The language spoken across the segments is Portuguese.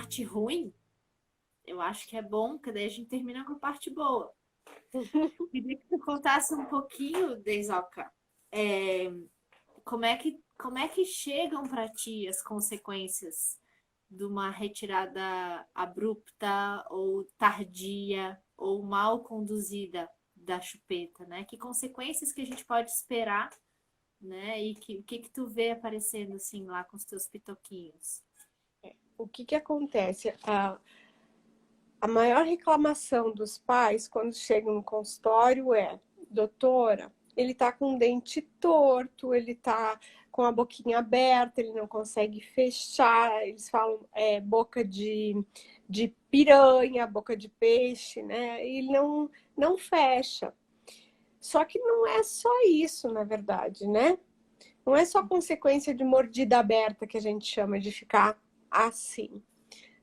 parte ruim, eu acho que é bom, que daí a gente termina com a parte boa. Queria que tu contasse um pouquinho, Deisoca, como é que chegam para ti as consequências de uma retirada abrupta ou tardia ou mal conduzida da chupeta, né? Que consequências que a gente pode esperar, né? E o que que tu vê aparecendo assim lá com os teus pitoquinhos? O que que acontece? A maior reclamação dos pais quando chegam no consultório é: doutora, ele tá com o dente torto, ele tá com a boquinha aberta, ele não consegue fechar, eles falam boca de piranha, boca de peixe, né? E ele não fecha. Só que não é só isso, na verdade, né? Não é só consequência de mordida aberta que a gente chama de ficar assim.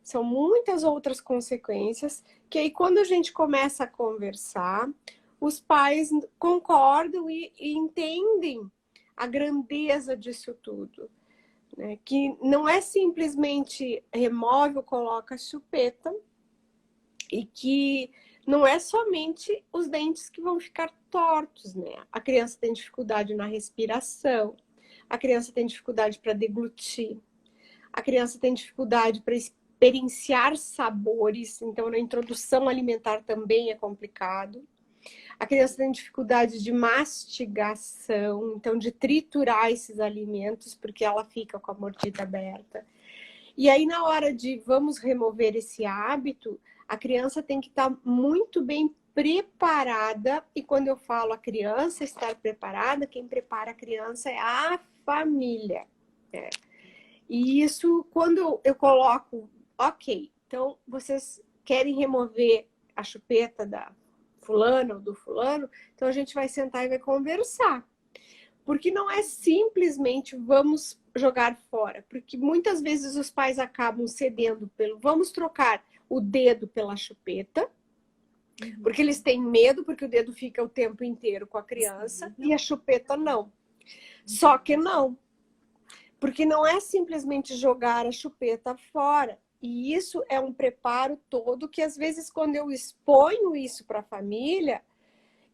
São muitas outras consequências que aí quando a gente começa a conversar, os pais concordam e entendem a grandeza disso tudo, né? Que não é simplesmente remove ou coloca chupeta e que não é somente os dentes que vão ficar tortos, né? A criança tem dificuldade na respiração, a criança tem dificuldade para deglutir, a criança tem dificuldade para experienciar sabores, então na introdução alimentar também é complicado. A criança tem dificuldade de mastigação, então de triturar esses alimentos, porque ela fica com a mordida aberta. E aí, na hora de vamos remover esse hábito, a criança tem que estar muito bem preparada. E quando eu falo a criança estar preparada, quem prepara a criança é a família. Né? E isso, quando eu coloco, ok, então vocês querem remover a chupeta da fulana ou do fulano, então a gente vai sentar e vai conversar. Porque não é simplesmente vamos jogar fora, porque muitas vezes os pais acabam cedendo pelo vamos trocar o dedo pela chupeta, porque eles têm medo, porque o dedo fica o tempo inteiro com a criança e a chupeta não. Só que não. Porque não é simplesmente jogar a chupeta fora. E isso é um preparo todo que, às vezes, quando eu exponho isso para a família,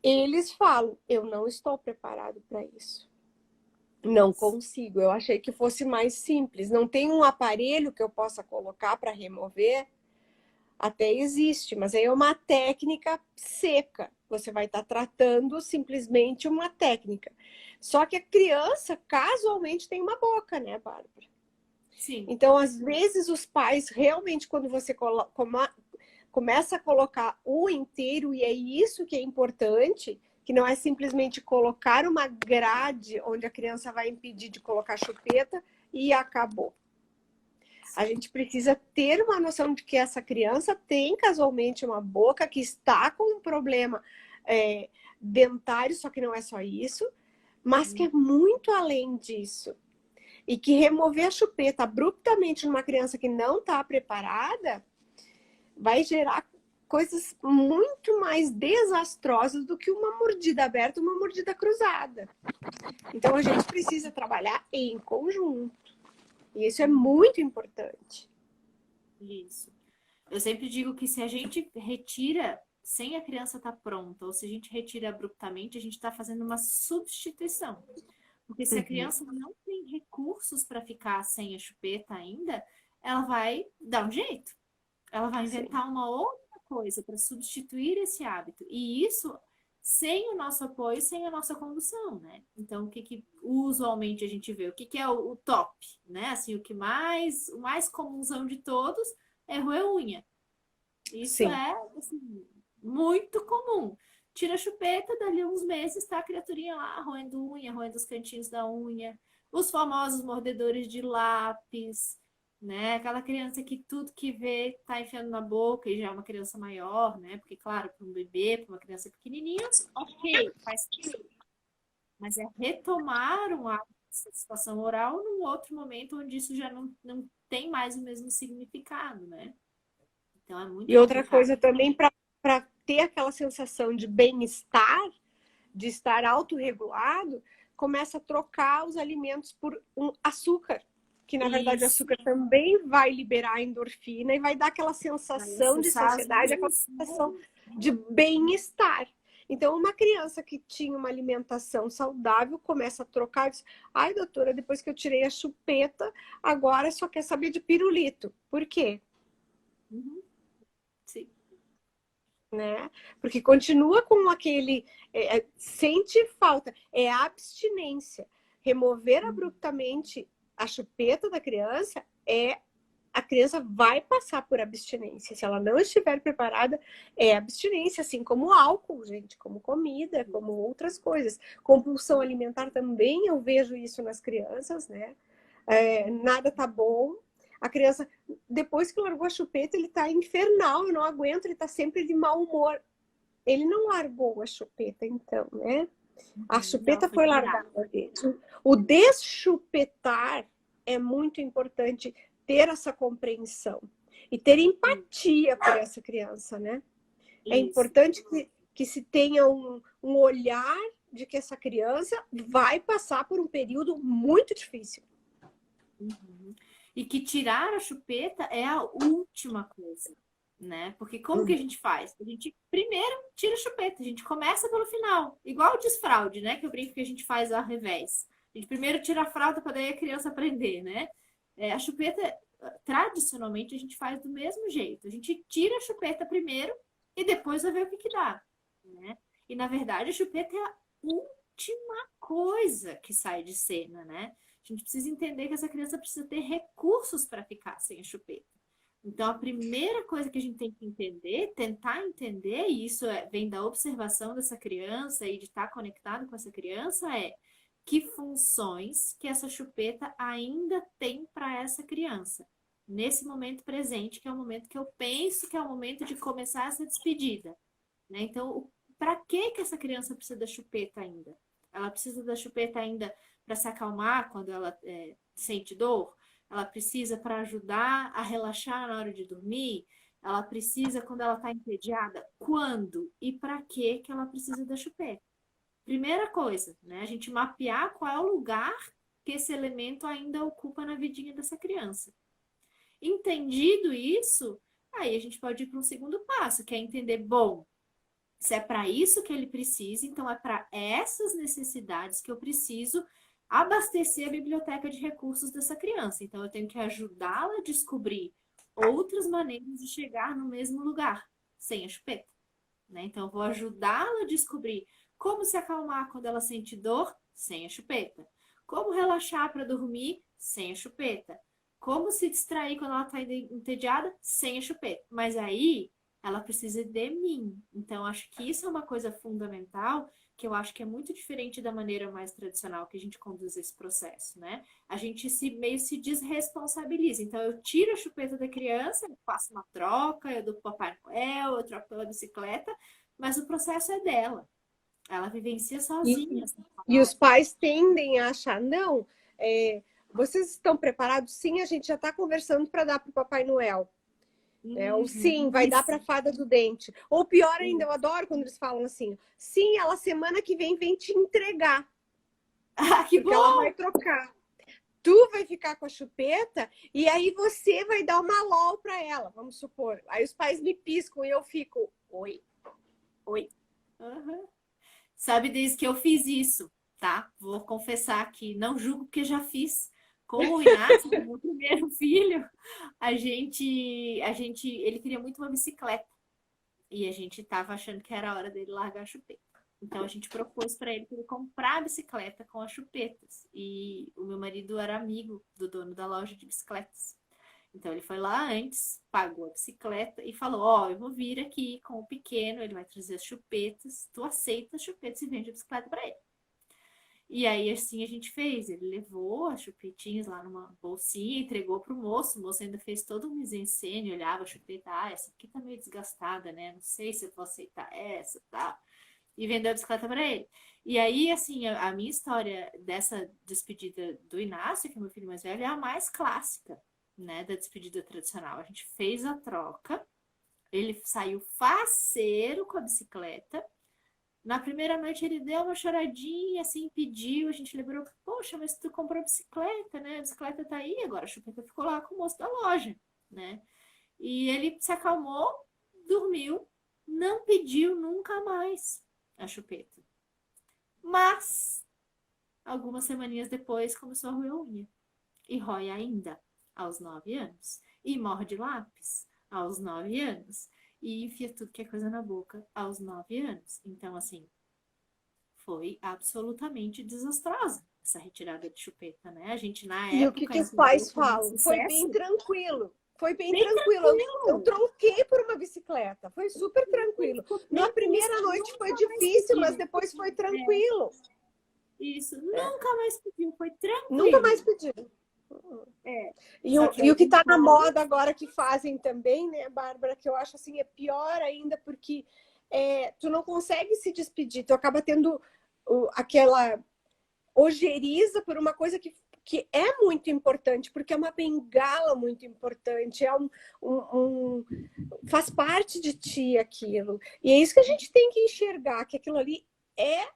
eles falam: eu não estou preparado para isso. Não consigo. Eu achei que fosse mais simples. Não tem um aparelho que eu possa colocar para remover. Até existe, mas aí é uma técnica seca. Você vai estar tratando simplesmente uma técnica. Só que a criança casualmente tem uma boca, né, Bárbara? Sim. Então, às vezes, os pais realmente, quando você começa a colocar o inteiro, e é isso que é importante, que não é simplesmente colocar uma grade onde a criança vai impedir de colocar chupeta e acabou. A gente precisa ter uma noção de que essa criança tem casualmente uma boca que está com um problema dentário, só que não é só isso, mas que é muito além disso. E que remover a chupeta abruptamente numa criança que não está preparada vai gerar coisas muito mais desastrosas do que uma mordida aberta, uma mordida cruzada. Então a gente precisa trabalhar em conjunto. E isso é muito importante. Isso. Eu sempre digo que se a gente retira sem a criança estar pronta, ou se a gente retira abruptamente, a gente está fazendo uma substituição. Porque se a criança não tem recursos para ficar sem a chupeta ainda, ela vai dar um jeito. Ela vai inventar uma outra coisa para substituir esse hábito. E isso sem o nosso apoio, sem a nossa condução, né? Então, o que que usualmente a gente vê? O que que é o top, né? Assim, o mais comunzão de todos é roer unha. Isso Sim. é assim, muito comum. Tira a chupeta, dali uns meses tá a criaturinha lá roendo unha, roendo os cantinhos da unha. Os famosos mordedores de lápis, né? Aquela criança que tudo que vê tá enfiando na boca e já é uma criança maior, né? Porque, claro, para um bebê, para uma criança pequenininha, ok, faz sentido. Mas é retomar uma satisfação oral num outro momento onde isso já não tem mais o mesmo significado, né? Então é muito E outra complicado. coisa também, para ter aquela sensação de bem-estar, de estar autorregulado, começa a trocar os alimentos por um açúcar, que na verdade o Isso. açúcar também vai liberar endorfina e vai dar aquela sensação de Acessar as saciedade, aquela mesmas. sensação de bem-estar. Então, uma criança que tinha uma alimentação saudável começa a trocar, diz, ai, doutora, depois que eu tirei a chupeta, agora só quer saber de pirulito. Por quê? Uhum. Sim. Né? Porque continua com aquele, sente falta, é abstinência. Remover abruptamente a chupeta da criança a criança vai passar por abstinência. Se ela não estiver preparada, é abstinência, assim como álcool, gente, como comida, como outras coisas. Compulsão alimentar também, eu vejo isso nas crianças, né? Nada tá bom. A criança, depois que largou a chupeta, ele tá infernal, eu não aguento, ele tá sempre de mau humor. Ele não largou a chupeta, então, né? A Ela chupeta foi foi tirada. largada dele. O deschupetar é muito importante ter essa compreensão e ter empatia por essa criança, né? É Isso. importante que se tenha um olhar de que essa criança vai passar por um período muito difícil. Uhum. E que tirar a chupeta é a última coisa, né? Porque como que a gente faz? A gente primeiro tira a chupeta, a gente começa pelo final, igual o desfraude, né? Que eu brinco que a gente faz ao revés. A gente primeiro tira a fralda para daí a criança aprender, né? A chupeta, tradicionalmente, a gente faz do mesmo jeito. A gente tira a chupeta primeiro e depois vai ver o que dá, né? E na verdade a chupeta é a última coisa que sai de cena, né? A gente precisa entender que essa criança precisa ter recursos para ficar sem a chupeta. Então, a primeira coisa que a gente tem que entender, tentar entender, e isso vem da observação dessa criança e de estar conectado com essa criança, é que funções que essa chupeta ainda tem para essa criança. Nesse momento presente, que é o momento que eu penso que é o momento de começar essa despedida. Né? Então, para que essa criança precisa da chupeta ainda? Ela precisa da chupeta ainda para se acalmar quando ela sente dor? Ela precisa para ajudar a relaxar na hora de dormir? Ela precisa quando ela está entediada? Quando e para que ela precisa da chupeta? Primeira coisa, né? A gente mapear qual é o lugar que esse elemento ainda ocupa na vidinha dessa criança. Entendido isso, aí a gente pode ir para um segundo passo, que é entender, bom, se é para isso que ele precisa, então é para essas necessidades que eu preciso abastecer a biblioteca de recursos dessa criança. Então eu tenho que ajudá-la a descobrir outras maneiras de chegar no mesmo lugar, sem a chupeta. Né? Então eu vou ajudá-la a descobrir como se acalmar quando ela sente dor, sem a chupeta. Como relaxar para dormir, sem a chupeta. Como se distrair quando ela está entediada, sem a chupeta. Mas aí ela precisa de mim. Então, acho que isso é uma coisa fundamental, que eu acho que é muito diferente da maneira mais tradicional que a gente conduz esse processo, né? A gente meio se desresponsabiliza. Então, eu tiro a chupeta da criança, eu faço uma troca, eu dou pro Papai Noel, eu troco pela bicicleta, mas o processo é dela. Ela vivencia sozinha. E os pais tendem a achar, não, vocês estão preparados? Sim, a gente já está conversando para dar para o Papai Noel. Ou sim, vai dar para a fada do dente. Ou pior ainda, eu adoro quando eles falam assim, sim, ela semana que vem te entregar. Ah, que porque bom! ela vai trocar. Tu vai ficar com a chupeta e aí você vai dar uma LOL para ela, vamos supor. Aí os pais me piscam e eu fico, oi, oi. Uhum. Sabe desde que eu fiz isso, tá? Vou confessar que não julgo porque já fiz. Com o Inácio, com o meu primeiro filho, ele queria muito uma bicicleta. E a gente tava achando que era a hora dele largar a chupeta. Então a gente propôs para ele comprar a bicicleta com as chupetas. E o meu marido era amigo do dono da loja de bicicletas. Então ele foi lá antes, pagou a bicicleta e falou: Ó, eu vou vir aqui com o pequeno, ele vai trazer as chupetas, tu aceita as chupetas e vende a bicicleta para ele. E aí assim a gente fez, ele levou as chupetinhas lá numa bolsinha, entregou pro moço, o moço ainda fez todo um mise-en-scène, olhava a chupeta, essa aqui tá meio desgastada, né? Não sei se eu vou aceitar essa, tá? E vendeu a bicicleta para ele. E aí, assim, a minha história dessa despedida do Inácio, que é meu filho mais velho, é a mais clássica, né, da despedida tradicional. A gente fez a troca, ele saiu faceiro com a bicicleta, Na primeira noite ele deu uma choradinha, assim, pediu, a gente lembrou, poxa, mas tu comprou bicicleta, né? A bicicleta tá aí, agora a chupeta ficou lá com o moço da loja, né? E ele se acalmou, dormiu, não pediu nunca mais a chupeta. Mas, algumas semaninhas depois, começou a roer a unha. E rói ainda, aos 9 anos. E morde lápis, aos 9 anos. E enfia tudo que é coisa na boca, aos 9 anos. Então, assim, foi absolutamente desastrosa essa retirada de chupeta, né? A gente, na E o que época, que os entendeu pais como um falam? Foi bem sucesso. tranquilo. Foi bem Bem tranquilo. Eu tranquilo. troquei por uma bicicleta. Foi super tranquilo. Ficou Na bem primeira isso, noite foi nunca mais difícil, mas pediu. depois foi É, tranquilo. isso, É. nunca mais pediu, foi Nunca mais tranquilo. pediram. É. E Só o, que e aí o que tem está na pais. moda agora que fazem também, né, Bárbara, que eu acho assim, é pior ainda, porque tu não consegue se despedir, tu acaba tendo aquela ojeriza por uma coisa que é muito importante, porque é uma bengala muito importante, um, faz parte de ti aquilo. E é isso que a gente tem que enxergar, que aquilo ali é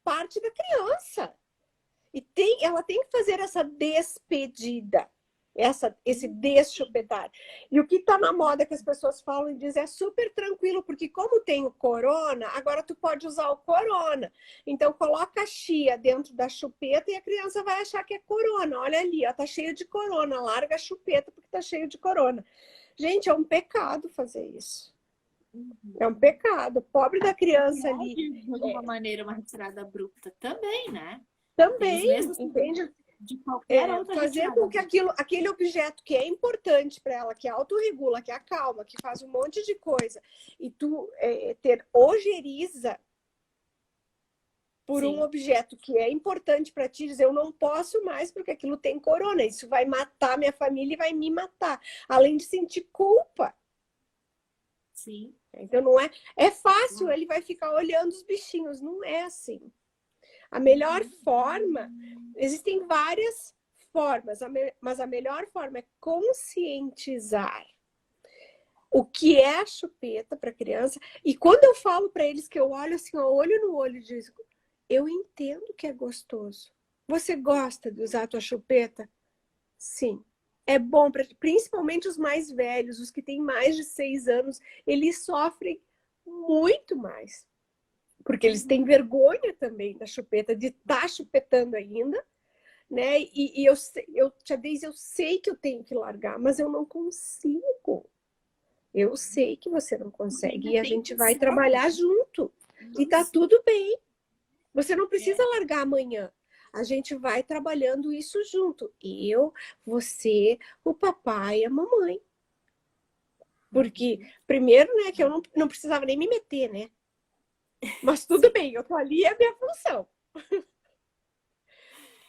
parte da criança. E ela tem que fazer essa despedida, esse deschupetar. E o que está na moda que as pessoas falam e dizem é super tranquilo, porque como tem o corona, agora tu pode usar o corona. Então coloca a chia dentro da chupeta e a criança vai achar que é corona. Olha ali, ó, tá cheio de corona, larga a chupeta porque tá cheio de corona. Gente, é um pecado fazer isso. É um pecado. Pobre da E criança é, ali. de alguma maneira, uma retirada abrupta também, né? Tem os Também, mesmos entende? de qualquer outra Fazer retirada com que abrupta. aquele objeto que é importante para ela, que autorregula, que acalma, que faz um monte de coisa, e tu ter ojeriza por um Sim. objeto que é importante para ti, dizer eu não posso mais porque aquilo tem corona, isso vai matar minha família e vai me matar, além de sentir culpa. Sim. Então não é fácil, ele vai ficar olhando os bichinhos, não é assim. A melhor forma, existem várias formas, mas a melhor forma é conscientizar o que é a chupeta para a criança. E quando eu falo para eles que eu olho assim, ó, olho no olho e digo, eu entendo que é gostoso. Você gosta de usar a tua chupeta? Sim. É bom, principalmente os mais velhos, os que têm mais de 6 anos, eles sofrem muito mais. Porque eles têm vergonha também da chupeta, de estar chupetando ainda, né? E tia Deise, eu sei que eu tenho que largar, mas eu não consigo. Eu sei que você não Porque consegue ainda e a tem gente vai função. trabalhar junto. E tá Isso. tudo bem. Você não precisa É. largar amanhã. A gente vai trabalhando isso junto. Eu, você, o papai e a mamãe. Porque, primeiro, né, que eu não precisava nem me meter, né? Mas tudo Sim. bem, eu tô ali, é a minha função.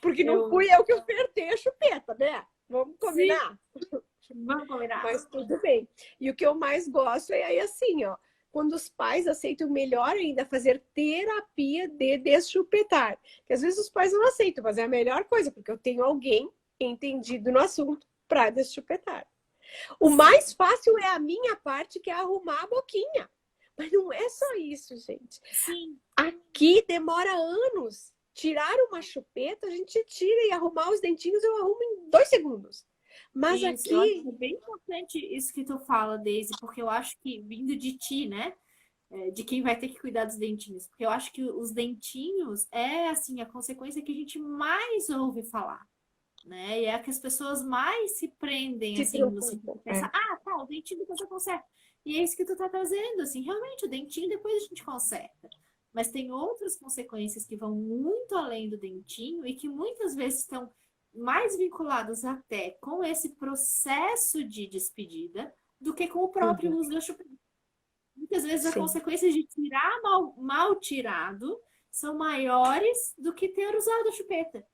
Porque não Eu. fui eu que apertei a chupeta, né? Vamos Sim. combinar? Vamos combinar. Mas tudo bem. E o que eu mais gosto é aí assim, ó. Quando os pais aceitam melhor ainda fazer terapia de deschupetar. Que às vezes os pais não aceitam, mas é a melhor coisa, porque eu tenho alguém entendido no assunto para deschupetar. O Sim. mais fácil é a minha parte, que é arrumar a boquinha. Mas não é só isso, gente. Sim. Aqui demora anos. Tirar uma chupeta, a gente tira e arrumar os dentinhos eu arrumo em 2 segundos. Mas Isso, eu acho aqui, que é bem importante isso que tu fala, Daisy, porque eu acho que vindo de ti, né? De quem vai ter que cuidar dos dentinhos. Porque eu acho que os dentinhos é, assim, a consequência que a gente mais ouve falar, né? E é a que as pessoas mais se prendem, se assim, no sentido preocupa. de pensar, ah, tá, o dentinho depois eu conserto. E é isso que tu tá trazendo, assim, realmente, o dentinho depois a gente conserta. Mas tem outras consequências que vão muito além do dentinho e que muitas vezes estão mais vinculadas até com esse processo de despedida do que com o próprio Uhum. uso da chupeta. Muitas vezes as Sim. consequências de tirar mal tirado são maiores do que ter usado a chupeta,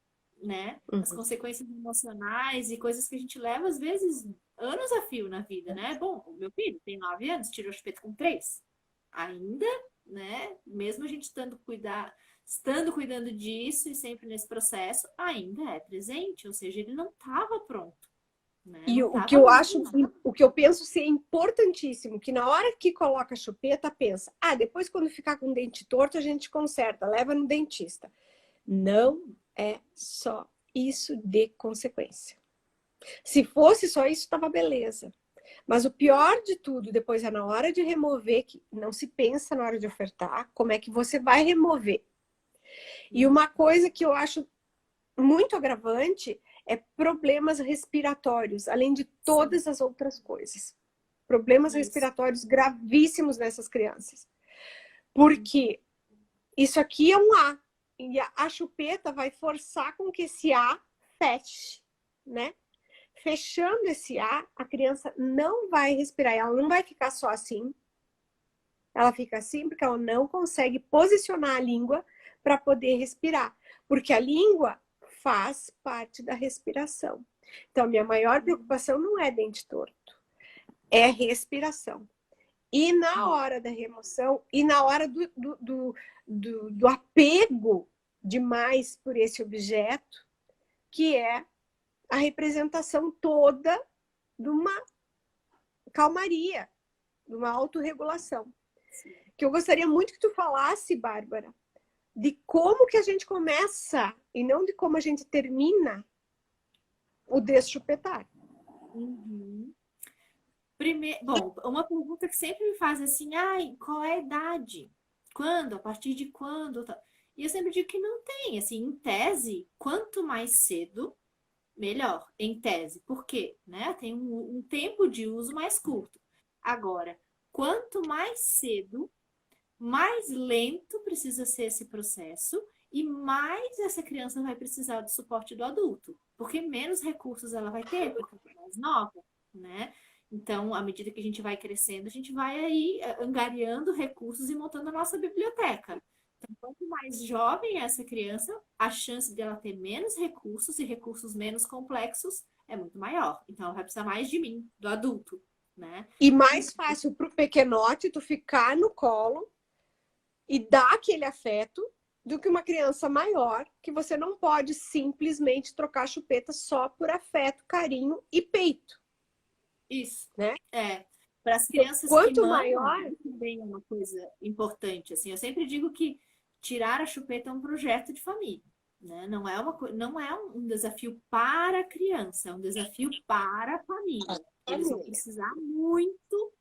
né? As Uhum. consequências emocionais e coisas que a gente leva, às vezes, anos a fio na vida, né? Bom, o meu filho tem 9 anos, tirou a chupeta com 3. Ainda, né? Mesmo a gente estando cuidando disso e sempre nesse processo, ainda é presente, ou seja, ele não estava pronto, né? E Não o tá que eu valendo acho, nada. o que eu penso ser importantíssimo, que na hora que coloca a chupeta, pensa, depois quando ficar com o dente torto, a gente conserta, leva no dentista. Não é só isso de consequência. Se fosse só isso, estava beleza. Mas o pior de tudo, depois é na hora de remover, que não se pensa na hora de ofertar, como é que você vai remover. E uma coisa que eu acho muito agravante é problemas respiratórios, além de Sim, todas as outras coisas. Problemas isso. respiratórios gravíssimos nessas crianças. Porque isso aqui é um A. E a chupeta vai forçar com que esse A feche, né? Fechando esse A criança não vai respirar. Ela não vai ficar só assim. Ela fica assim porque ela não consegue posicionar a língua para poder respirar. Porque a língua faz parte da respiração. Então, minha maior preocupação não é dente torto, é respiração. E na hora da remoção, e na hora do apego demais por esse objeto, que é a representação toda de uma calmaria, de uma autorregulação. Que eu gostaria muito que tu falasse, Bárbara, de como que a gente começa e não de como a gente termina o deschupetar. Uhum. Primeiro, bom, uma pergunta que sempre me faz assim, ai, qual é a idade? Quando? A partir de quando? E eu sempre digo que não tem, assim, em tese, quanto mais cedo, melhor, em tese. Por quê? Né? Tem um tempo de uso mais curto. Agora, quanto mais cedo, mais lento precisa ser esse processo e mais essa criança vai precisar do suporte do adulto, porque menos recursos ela vai ter, porque ela é mais nova, né? Então, à medida que a gente vai crescendo, a gente vai aí angariando recursos e montando a nossa biblioteca. Então, quanto mais jovem é essa criança, a chance dela ter menos recursos e recursos menos complexos é muito maior. Então, ela vai precisar mais de mim, do adulto, né? E mais fácil para o pequenote tu ficar no colo e dar aquele afeto do que uma criança maior, que você não pode simplesmente trocar a chupeta só por afeto, carinho e peito, Isso. né? É. Para as Porque crianças que quanto mamam, maior, também é uma coisa importante. Assim, eu sempre digo que tirar a chupeta é um projeto de família, né? Não é um desafio para a criança, é um desafio para a família. Eles vão família. precisar muito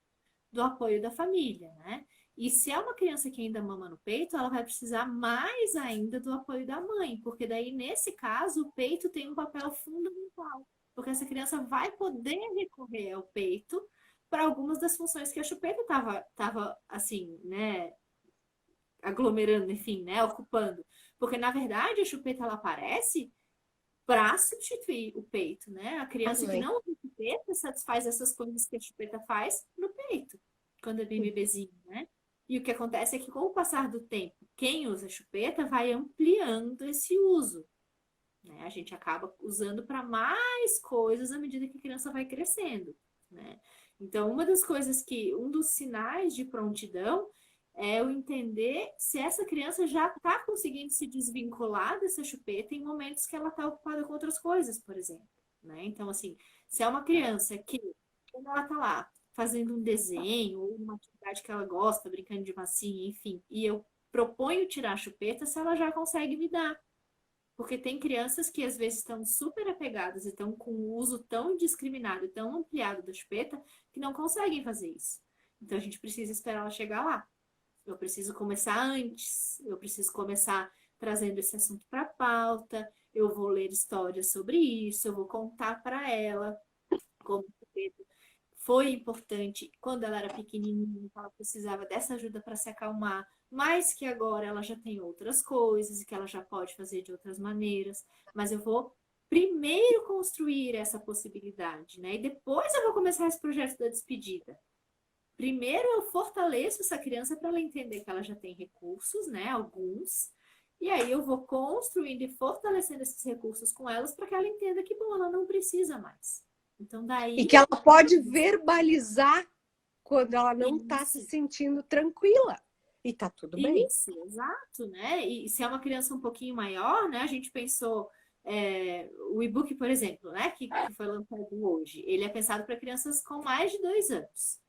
do apoio da família, né? E se é uma criança que ainda mama no peito, ela vai precisar mais ainda do apoio da mãe, porque daí, nesse caso, o peito tem um papel fundamental, porque essa criança vai poder recorrer ao peito para algumas das funções que a chupeta estava assim, né, aglomerando, enfim, né, ocupando. Porque, na verdade, a chupeta ela aparece para substituir o peito, né? A A criança que mãe. não usa chupeta satisfaz essas coisas que a chupeta faz no peito, quando é bem bebezinho, né? E o que acontece é que, com o passar do tempo, quem usa chupeta vai ampliando esse uso, né? A gente acaba usando para mais coisas à medida que a criança vai crescendo, né? Então, um dos sinais de prontidão é eu entender se essa criança já está conseguindo se desvincular dessa chupeta em momentos que ela está ocupada com outras coisas, por exemplo, né? Então, assim, se é uma criança que, quando ela está lá fazendo um desenho ou uma atividade que ela gosta, brincando de massinha, enfim, e eu proponho tirar a chupeta, se ela já consegue me dar. Porque tem crianças que às vezes estão super apegadas e estão com o uso tão indiscriminado e tão ampliado da chupeta que não conseguem fazer isso. Então a gente precisa esperar ela chegar lá. Eu preciso começar antes, eu preciso começar trazendo esse assunto para a pauta, eu vou ler histórias sobre isso, eu vou contar para ela como a chupeta foi importante quando ela era pequenininha, ela precisava dessa ajuda para se acalmar, mas que agora ela já tem outras coisas e que ela já pode fazer de outras maneiras. Mas eu vou primeiro construir essa possibilidade, né? E depois eu vou começar esse projeto da despedida. Primeiro eu fortaleço essa criança para ela entender que ela já tem recursos, né? Alguns. E aí eu vou construindo e fortalecendo esses recursos com elas para que ela entenda que, bom, ela não precisa mais. Então, E daí que ela pode verbalizar quando ela não está se isso, sentindo tranquila. E tá tudo bem. isso, exato, né? E se é uma criança um pouquinho maior, né? A gente pensou O e-book, por exemplo, né, que foi lançado hoje, ele é pensado para crianças com mais de 2 anos.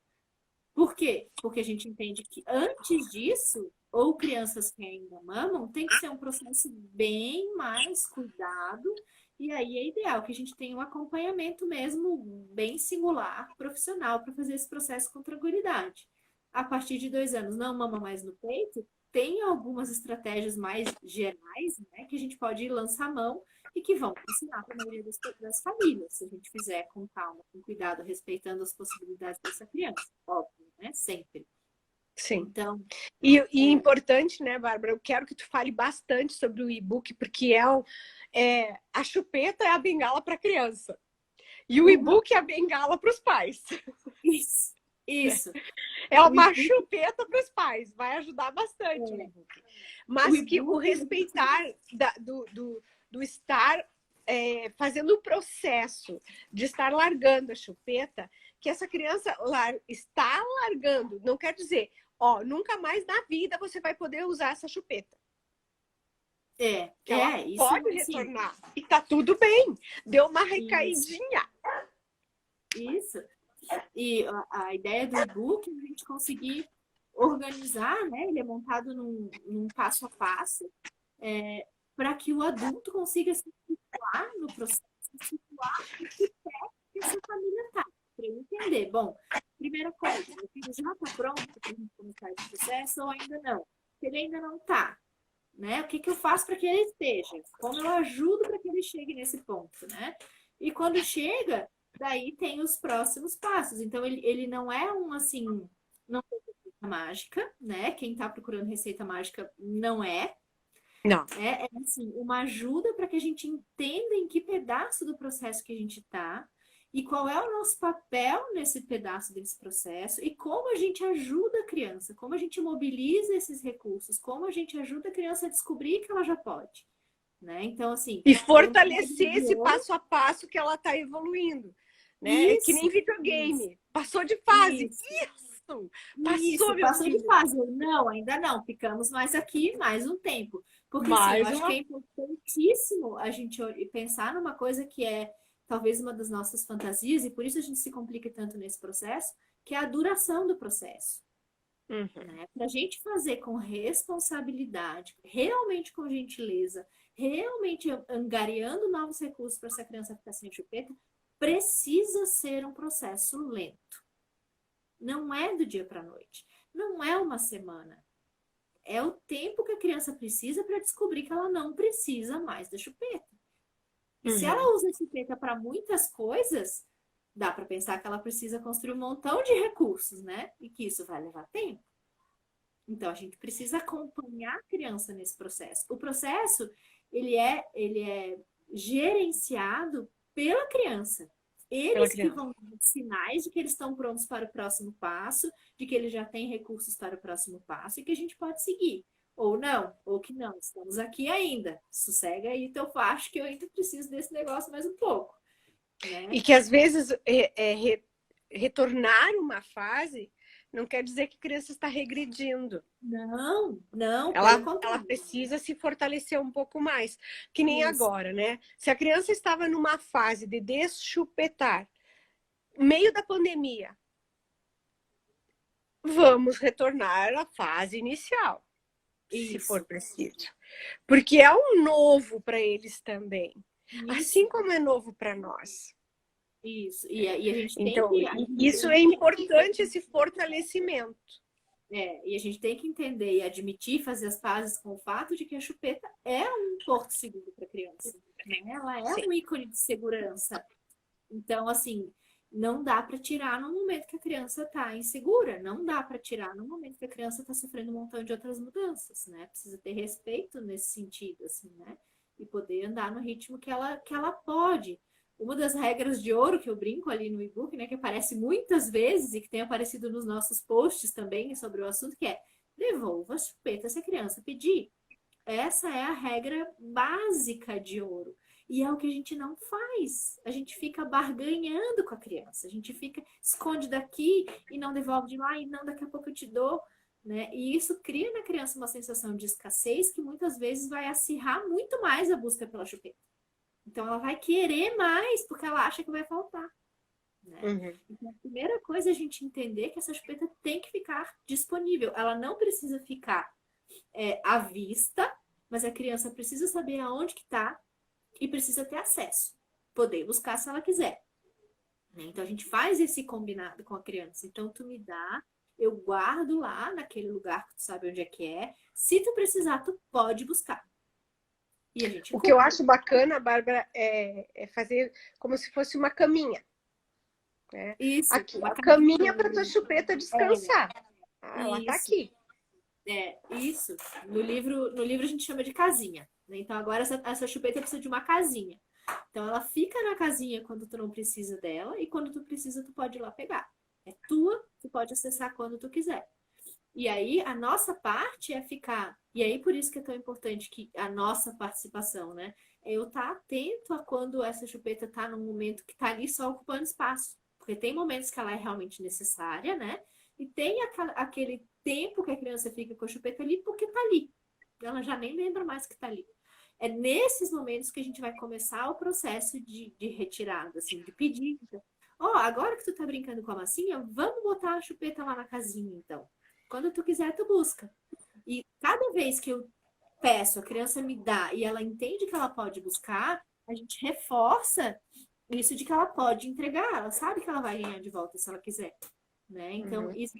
Por quê? Porque a gente entende que antes disso, ou crianças que ainda mamam, tem que ser um processo bem mais cuidado, e aí é ideal que a gente tenha um acompanhamento mesmo bem singular, profissional, para fazer esse processo com tranquilidade. A partir de 2 anos, não mama mais no peito, tem algumas estratégias mais gerais, né, que a gente pode lançar a mão e que vão funcionar para a maioria das famílias, se a gente fizer com calma, com cuidado, respeitando as possibilidades dessa criança, óbvio, né? Sempre. Sim. Então, E importante, né, Bárbara? Eu quero que tu fale bastante sobre o e-book, porque a chupeta é a bengala para criança. E o e-book é a bengala para os pais. Isso. É uma chupeta para os pais. Vai ajudar bastante o e-book. Mas que o respeitar do estar fazendo o processo de estar largando a chupeta, que essa criança está largando, não quer dizer, nunca mais na vida você vai poder usar essa chupeta. Ela isso pode retornar. E tá tudo bem. Deu uma recaidinha. Isso. E a ideia do e-book é a gente conseguir organizar, né? Ele é montado num passo a passo, para que o adulto consiga se situar no processo, se situar em que pé que essa família está, para ele entender. Bom, primeira coisa, o filho já está pronto para a gente começar esse processo ou ainda não? Se ele ainda não está, né? O que eu faço para que ele esteja? Como eu ajudo para que ele chegue nesse ponto, né? E quando chega, daí tem os próximos passos. Então, ele não é assim, não tem receita mágica, né? Quem está procurando receita mágica não é. Não. É assim, uma ajuda para que a gente entenda em que pedaço do processo que a gente está e qual é o nosso papel nesse pedaço desse processo e como a gente ajuda a criança, como a gente mobiliza esses recursos, como a gente ajuda a criança a descobrir que ela já pode, né? Então, assim... E fortalecer esse passo a passo que ela está evoluindo, né? Isso, é que nem videogame. Isso. Passou de fase. Passou de fase. Não, ainda não. Ficamos mais aqui, mais um tempo. Porque assim, eu acho que é importantíssimo a gente pensar numa coisa que é talvez uma das nossas fantasias, e por isso a gente se complica tanto nesse processo, que é a duração do processo. Né? Para a gente fazer com responsabilidade, realmente com gentileza, realmente angariando novos recursos para essa criança ficar sem chupeta, precisa ser um processo lento. Não é do dia para a noite. Não é uma semana. É o tempo que a criança precisa para descobrir que ela não precisa mais da chupeta. E se ela usa a chupeta para muitas coisas, dá para pensar que ela precisa construir um montão de recursos, né? E que isso vai levar tempo. Então, a gente precisa acompanhar a criança nesse processo. O processo, ele é gerenciado pela criança. Eles que vão dar sinais de que eles estão prontos para o próximo passo, de que eles já têm recursos para o próximo passo e que a gente pode seguir. Ou não, ou que não, estamos aqui ainda. Sossega aí teu facho que eu ainda preciso desse negócio mais um pouco. Né? E que às vezes retornar uma fase não quer dizer que a criança está regredindo. Não. Ela precisa se fortalecer um pouco mais. Que nem agora, né? Se a criança estava numa fase de deschupetar, meio da pandemia, vamos retornar à fase inicial, se for preciso. Porque é um novo para eles também. Assim como é novo para nós. Isso. E a gente então, isso é importante, esse fortalecimento. E a gente tem que entender e admitir, fazer as pazes com o fato de que a chupeta é um porto seguro para a criança. Né? Ela é um ícone de segurança. Então, assim, não dá para tirar no momento que a criança está insegura. Não dá para tirar no momento que a criança está sofrendo um montão de outras mudanças, né? Precisa ter respeito nesse sentido, assim, né? E poder andar no ritmo que ela pode. Uma das regras de ouro que eu brinco ali no e-book, né, que aparece muitas vezes e que tem aparecido nos nossos posts também sobre o assunto, que é devolva a chupeta se a criança pedir. Essa é a regra básica de ouro. E é o que a gente não faz. A gente fica barganhando com a criança. A gente fica, esconde daqui e não devolve de lá e não, daqui a pouco eu te dou. Né? E isso cria na criança uma sensação de escassez que muitas vezes vai acirrar muito mais a busca pela chupeta. Então ela vai querer mais porque ela acha que vai faltar, né? Uhum. Então a primeira coisa é a gente entender que essa chupeta tem que ficar disponível. Ela não precisa ficar à vista, mas a criança precisa saber aonde que está e precisa ter acesso. Poder buscar se ela quiser, né? Então a gente faz esse combinado com a criança. Então tu me dá, eu guardo lá naquele lugar que tu sabe onde é que é. Se tu precisar, tu pode buscar. E a gente O que eu cumpre. acho bacana, Bárbara, é fazer como se fosse uma caminha, né? Isso, Aqui, uma a caminha para tua casinha. chupeta descansar. Ah, ela tá Isso, aqui. isso. No livro a gente chama de casinha, né? Então agora essa chupeta precisa de uma casinha. Então ela fica na casinha quando tu não precisa dela e quando tu precisa tu pode ir lá pegar. É tua, tu pode acessar quando tu quiser. E aí a nossa parte é ficar. E aí por isso que é tão importante que a nossa participação, né? É eu estar atento a quando essa chupeta está num momento que está ali só ocupando espaço. Porque tem momentos que ela é realmente necessária, né? E tem aquele tempo que a criança fica com a chupeta ali porque está ali. Ela já nem lembra mais que está ali. É nesses momentos que a gente vai começar o processo de retirada, assim, de pedir. Ó, agora que tu tá brincando com a massinha, vamos botar a chupeta lá na casinha, então. Quando tu quiser, tu busca. E cada vez que eu peço, a criança me dá e ela entende que ela pode buscar, a gente reforça isso de que ela pode entregar. Ela sabe que ela vai ganhar de volta se ela quiser, né? Então, Uhum. isso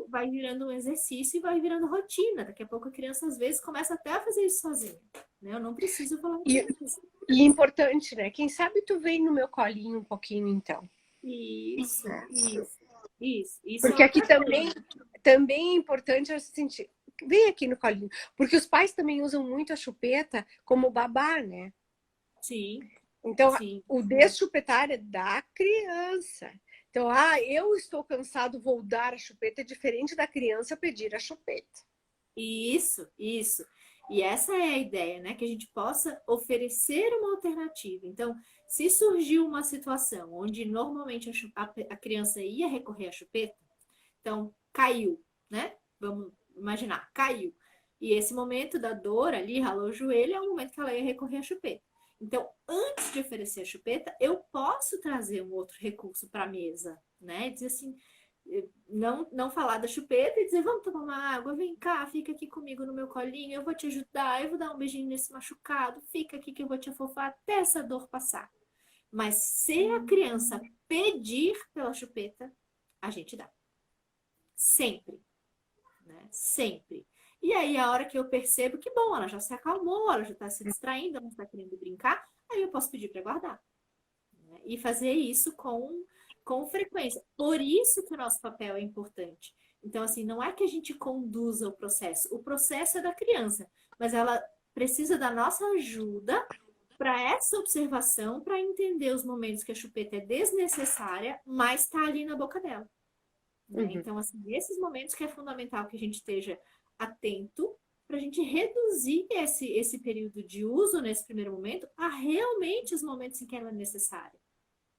vai virando um exercício e vai virando rotina. Daqui a pouco a criança, às vezes, começa até a fazer isso sozinha, né? Eu não preciso falar E, para ela fazer. e importante, né? Quem sabe tu vem no meu colinho um pouquinho, então. Isso, isso, isso. Isso é Porque aqui outra coisa. também é importante a sentir. Vem aqui no colinho. Porque os pais também usam muito a chupeta como babá, né? Sim, Então, sim. o deschupetar é da criança. Então, eu estou cansado, vou dar a chupeta, é diferente da criança pedir a chupeta. Isso, isso. E essa é a ideia, né? Que a gente possa oferecer uma alternativa. Então, se surgiu uma situação onde normalmente a criança ia recorrer à chupeta, então caiu, né? Vamos imaginar, caiu. E esse momento da dor ali, ralou o joelho, é o momento que ela ia recorrer à chupeta. Então, antes de oferecer a chupeta, eu posso trazer um outro recurso para a mesa, né? Dizer assim, não falar da chupeta e dizer, vamos tomar uma água, vem cá, fica aqui comigo no meu colinho, eu vou te ajudar, eu vou dar um beijinho nesse machucado, fica aqui que eu vou te afofar até essa dor passar. Mas se a criança pedir pela chupeta, a gente dá. Sempre, né? Sempre. E aí, a hora que eu percebo que, bom, ela já se acalmou, ela já está se distraindo, ela não está querendo brincar, aí eu posso pedir para guardar, né? E fazer isso com frequência. Por isso que o nosso papel é importante. Então, assim, não é que a gente conduza o processo é da criança, mas ela precisa da nossa ajuda para essa observação, para entender os momentos que a chupeta é desnecessária, mas está ali na boca dela, né? Uhum. Então, assim, nesses momentos que é fundamental que a gente esteja atento para a gente reduzir esse período de uso nesse primeiro momento a realmente os momentos em que ela é necessária,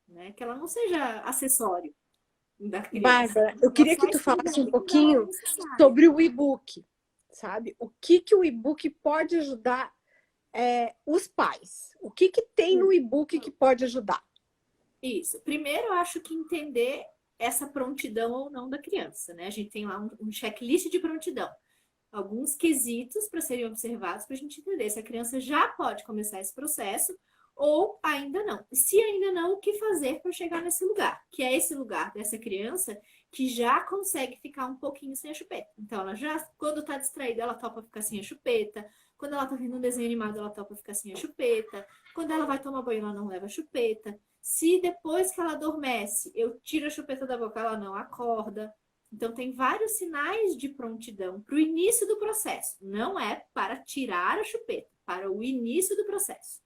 né? Que ela não seja acessório da criança, Bárbara, eu ela queria só que tu esteja falasse um ali quando ela é pouquinho necessária. sobre o e-book, sabe? O que que o e-book pode ajudar os pais? O que que tem no e-book que pode ajudar? Isso. Primeiro, eu acho que entender essa prontidão ou não da criança, né? A gente tem lá um checklist de prontidão, alguns quesitos para serem observados para a gente entender se a criança já pode começar esse processo ou ainda não. E se ainda não, o que fazer para chegar nesse lugar? Que é esse lugar dessa criança que já consegue ficar um pouquinho sem a chupeta. Então, ela já, quando está distraída, ela topa ficar sem a chupeta. Quando ela está vendo um desenho animado, ela topa ficar sem a chupeta. Quando ela vai tomar banho, ela não leva a chupeta. Se depois que ela adormece, eu tiro a chupeta da boca, ela não acorda. Então, tem vários sinais de prontidão para o início do processo. Não é para tirar a chupeta, para o início do processo.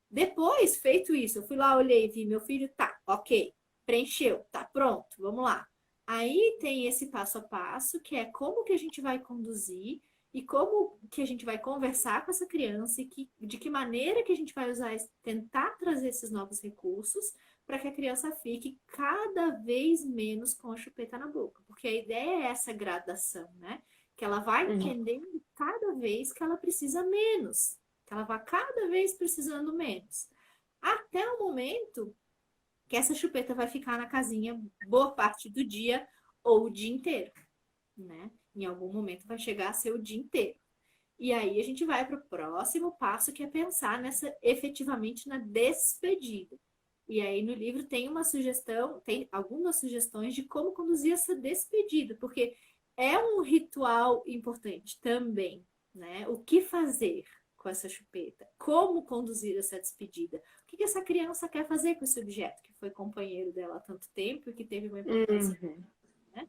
Depois, feito isso, eu fui lá, olhei, vi, meu filho tá, ok, preencheu, tá pronto, vamos lá. Aí tem esse passo a passo, que é como que a gente vai conduzir e como que a gente vai conversar com essa criança e de que maneira que a gente vai usar, tentar trazer esses novos recursos para que a criança fique cada vez menos com a chupeta na boca. Porque a ideia é essa gradação, né? Que ela vai Uhum. entendendo cada vez que ela precisa menos. que ela vá cada vez precisando menos. Até o momento que essa chupeta vai ficar na casinha boa parte do dia ou o dia inteiro, né? Em algum momento vai chegar a ser o dia inteiro. E aí a gente vai para o próximo passo, que é pensar nessa efetivamente na despedida. E aí no livro tem uma sugestão, tem algumas sugestões de como conduzir essa despedida, porque é um ritual importante também, né? O que fazer com essa chupeta? Como conduzir essa despedida? O que essa criança quer fazer com esse objeto que foi companheiro dela há tanto tempo e que teve uma importância, né?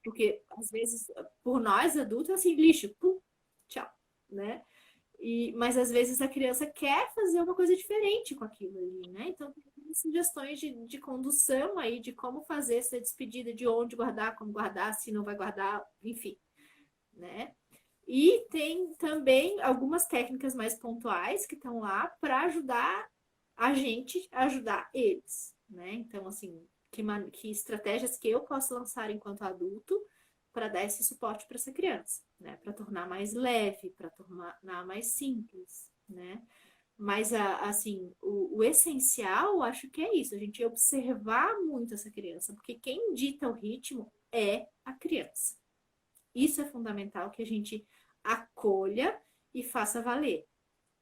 Porque às vezes por nós adultos é assim, lixo, pum, tchau, né? Mas às vezes a criança quer fazer uma coisa diferente com aquilo ali, né? Então, tem sugestões de condução aí, de como fazer essa despedida, de onde guardar, como guardar, se não vai guardar, enfim, né? E tem também algumas técnicas mais pontuais que estão lá para ajudar a gente a ajudar eles, né? Então, assim, que estratégias que eu posso lançar enquanto adulto para dar esse suporte para essa criança, né? Para tornar mais leve, para tornar mais simples, né? Mas, assim, o essencial, acho que é isso, a gente observar muito essa criança, porque quem dita o ritmo é a criança. Isso é fundamental que a gente acolha e faça valer.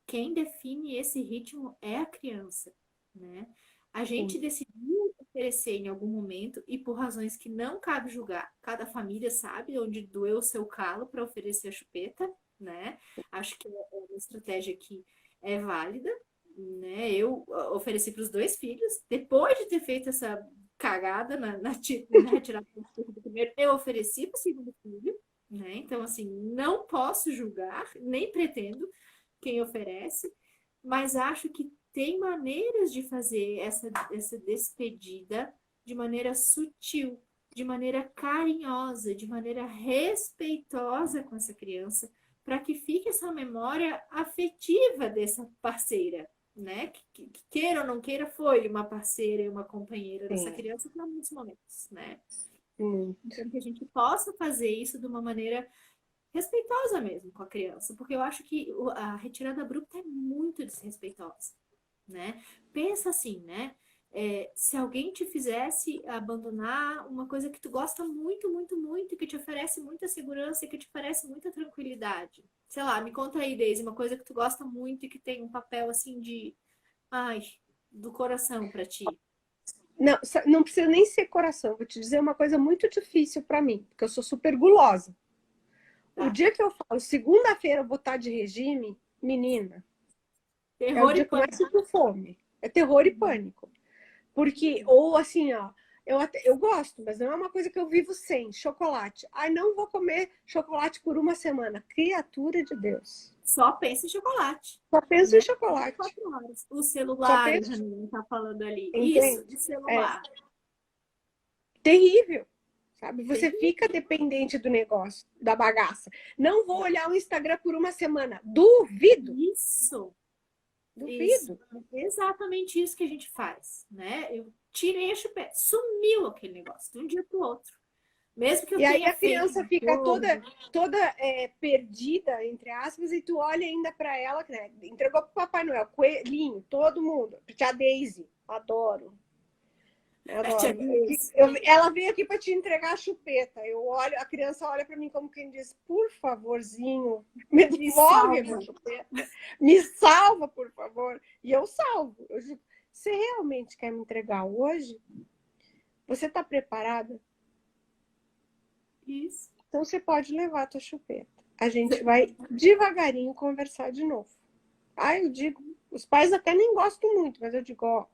Quem define esse ritmo é a criança, né? A gente decidiu oferecer em algum momento e por razões que não cabe julgar. Cada família sabe onde doeu o seu calo para oferecer a chupeta, né? Acho que é uma estratégia que é válida, né? Eu ofereci para os dois filhos, depois de ter feito essa cagada na retirada do primeiro, eu ofereci para o segundo filho, né? Então, assim, não posso julgar, nem pretendo quem oferece, mas acho que tem maneiras de fazer essa despedida de maneira sutil, de maneira carinhosa, de maneira respeitosa com essa criança, para que fique essa memória afetiva dessa parceira, né? Que queira ou não queira, foi uma parceira e uma companheira dessa criança para muitos momentos, né? Então, que a gente possa fazer isso de uma maneira respeitosa mesmo com a criança, porque eu acho que a retirada abrupta é muito desrespeitosa, né? Pensa assim, né? Se alguém te fizesse abandonar uma coisa que tu gosta muito, muito, muito, que te oferece muita segurança e que te oferece muita tranquilidade. Sei lá, me conta aí, Deise, uma coisa que tu gosta muito e que tem um papel assim de, ai, do coração para ti. Não, não precisa nem ser coração. Vou te dizer uma coisa muito difícil para mim, porque eu sou super gulosa. Tá. O dia que eu falo, segunda-feira eu vou estar de regime, menina, é o Terror dia e que eu mais pânico. sinto fome. É terror e pânico. Porque, ou assim, ó, eu gosto, mas não é uma coisa que eu vivo sem. Chocolate. Ai, não vou comer chocolate por uma semana. Criatura de Deus. Só pensa em chocolate. Só penso Né? em chocolate. 24 horas. O Só celular, a penso, Janine tá falando ali. Isso, entende? o É celular. terrível. Sabe? Você Terrível. fica dependente do negócio, da bagaça. Não vou olhar o Instagram por uma semana. Duvido. Isso. Duvido. Exatamente isso que a gente faz, né? Eu tirei a chupeta, sumiu aquele negócio de um dia para o outro. Mesmo que eu E aí tenha a feito criança fica jogo, toda perdida, entre aspas, e tu olha ainda para ela, né? Entregou pro Papai Noel, coelhinho, todo mundo. Tia Daisy, adoro. Adoro. Ela veio aqui para te entregar a chupeta. Eu olho, a criança olha para mim como quem diz: por favorzinho, me devolve a minha chupeta. Me salva, por favor. E eu salvo. Eu digo: você realmente quer me entregar hoje? Você está preparada? Isso. Então você pode levar a tua chupeta. A gente vai devagarinho conversar de novo. Eu digo, os pais até nem gostam muito, mas eu digo, ó,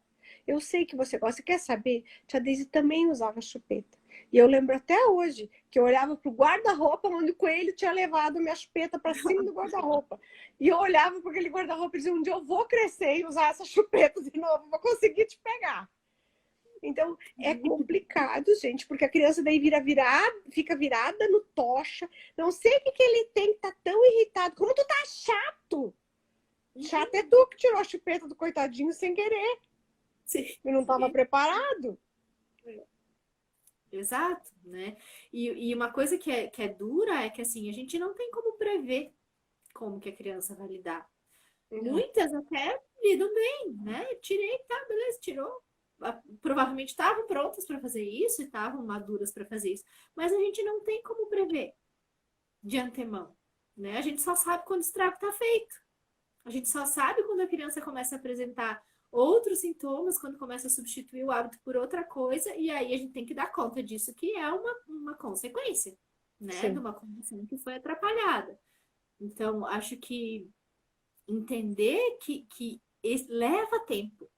eu sei que você gosta. Quer saber? Tia Daisy também usava chupeta. E eu lembro até hoje que eu olhava pro guarda-roupa onde o coelho tinha levado a minha chupeta para cima do guarda-roupa. E eu olhava para aquele guarda-roupa e dizia: um dia eu vou crescer e usar essa chupeta de novo, vou conseguir te pegar. Então, é complicado, gente, porque a criança daí fica virada no tocha. Não sei o que ele tem que tá tão irritado. Como tu tá chato? Chato é tu que tirou a chupeta do coitadinho sem querer. Sim. Eu não estava preparado. Exato, né? E uma coisa que é dura é que, assim, a gente não tem como prever como que a criança vai lidar. Uhum. Muitas até lidam bem, né? Tirei, tá, beleza, tirou. Provavelmente estavam prontas para fazer isso e estavam maduras para fazer isso. Mas a gente não tem como prever de antemão, né? A gente só sabe quando o estrago está feito. A gente só sabe quando a criança começa a apresentar outros sintomas, quando começa a substituir o hábito por outra coisa, e aí a gente tem que dar conta disso, que é uma consequência, né? De Sim. uma condição que foi atrapalhada. Então, acho que entender que leva tempo.